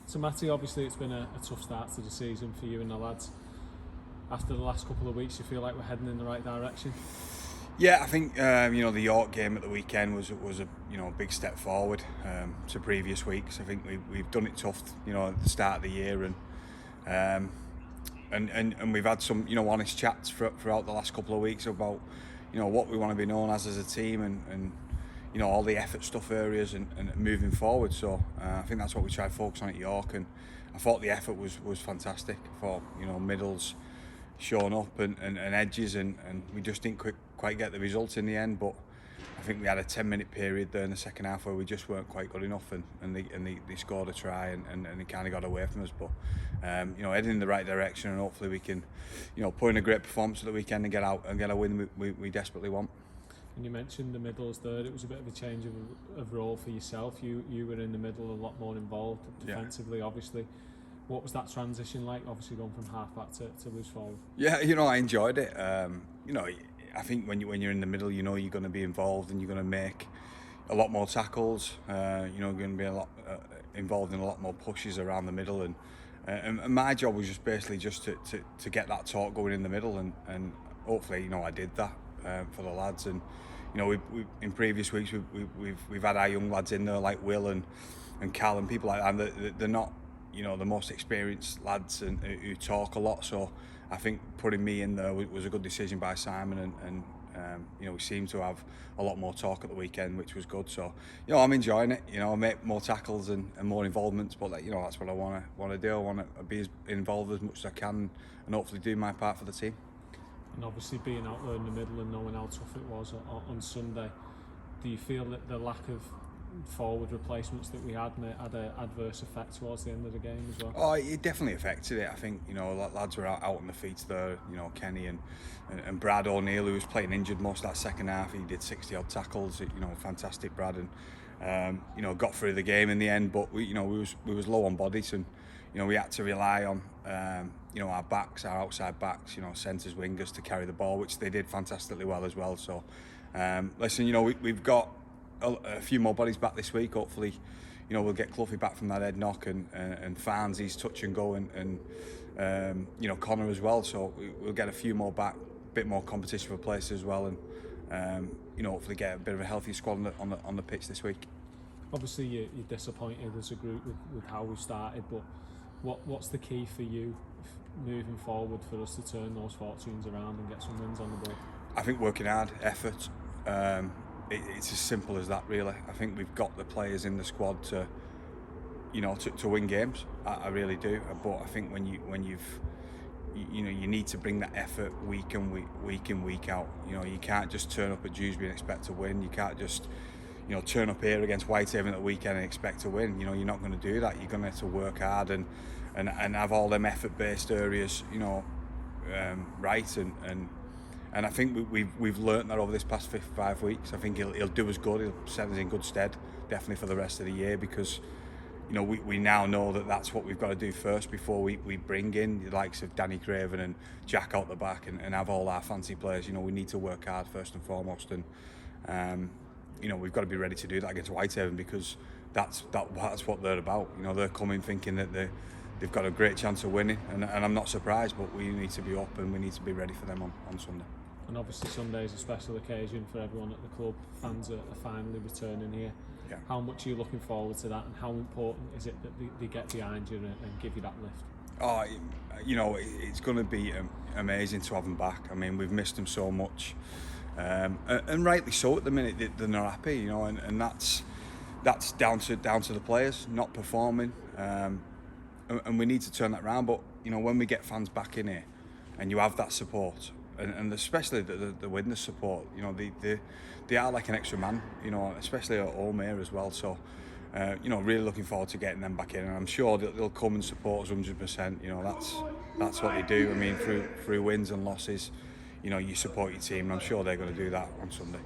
So Matty, obviously it's been a tough start to the season for you and the lads. After the last couple of weeks, you feel like we're heading in the right direction? Yeah, I think the York game at the weekend was a big step forward to previous weeks. I think we've done it tough, at the start of the year, and we've had some honest chats throughout the last couple of weeks about what we want to be known as a team and all the effort stuff areas and moving forward. So I think that's what we tried to focus on at York, and I thought the effort was fantastic. I thought middles showing up and edges and we just didn't quite get the results in the end, but I think we had a 10-minute period there in the second half where we just weren't quite good enough and they scored a try and they kind of got away from us, but heading in the right direction, and hopefully we can put in a great performance at the weekend and get out and get a win we desperately want. And you mentioned the middles there. It was a bit of a change of role for yourself. You were in the middle, a lot more involved defensively, obviously. What was that transition like, obviously going from halfback to loose forward? Yeah, I enjoyed it. I think when you're in the middle, you're going to be involved and you're going to make a lot more tackles. You're going to be a lot involved in a lot more pushes around the middle, and my job was just basically to get that talk going in the middle, and hopefully I did that for the lads. And we in previous weeks we've had our young lads in there like Will and Cal and people like that. And they're not the most experienced lads and who talk a lot, so I think putting me in there was a good decision by Simon, and we seemed to have a lot more talk at the weekend, which was good. So I'm enjoying it. I make more tackles and more involvements, but that's what I want to do. I want to be as involved as much as I can and hopefully do my part for the team. And obviously being out there in the middle and knowing how tough it was on Sunday, do you feel that the lack of forward replacements that we had had an adverse effect towards the end of the game as well? Oh, it definitely affected it. I think lads were out on the feet there. Kenny and Brad O'Neill, who was playing injured most of that second half. He did 60 odd tackles. Fantastic Brad, and got through the game in the end. But we was low on bodies, and we had to rely on our backs, our outside backs, centres, wingers to carry the ball, which they did fantastically well as well. So listen, we've got a few more bodies back this week. Hopefully, we'll get Cloughie back from that head knock, and Farns, he's touch and go, and Connor as well. So we'll get a few more back, a bit more competition for places as well, and hopefully get a bit of a healthy squad on the pitch this week. Obviously, you're disappointed as a group with how we started, but what's the key for you moving forward for us to turn those fortunes around and get some wins on the board? I think working hard, effort. It's as simple as that, really. I think we've got the players in the squad to win games. I really do. But I think when you need to bring that effort week in week out. You can't just turn up at Dewsbury and expect to win. You can't just turn up here against Whitehaven at the weekend and expect to win. You're not going to do that. You're going to have to work hard and have all them effort-based areas right, and I think we've learnt that over this past 5 weeks. I think he'll do us good. He'll set us in good stead, definitely for the rest of the year, because we now know that that's what we've got to do first before we bring in the likes of Danny Craven and Jack out the back and have all our fancy players. We need to work hard first and foremost, and we've got to be ready to do that against Whitehaven, because that's what they're about. They're coming thinking that they've got a great chance of winning, and I'm not surprised, but we need to be up and we need to be ready for them on Sunday. And obviously Sunday is a special occasion for everyone at the club. Fans are finally returning here. Yeah. How much are you looking forward to that, and how important is it that they get behind you and give you that lift? Oh, it's going to be amazing to have them back. I mean, we've missed them so much, and rightly so at the minute. They're not happy, and that's down to the players not performing, and we need to turn that around. But when we get fans back in here, and you have that support, and especially the Widnes support, they are like an extra man, especially at home here as well. So, really looking forward to getting them back in, and I'm sure that they'll come and support us 100%. That's what they do. I mean, through wins and losses, you support your team, and I'm sure they're going to do that on Sunday.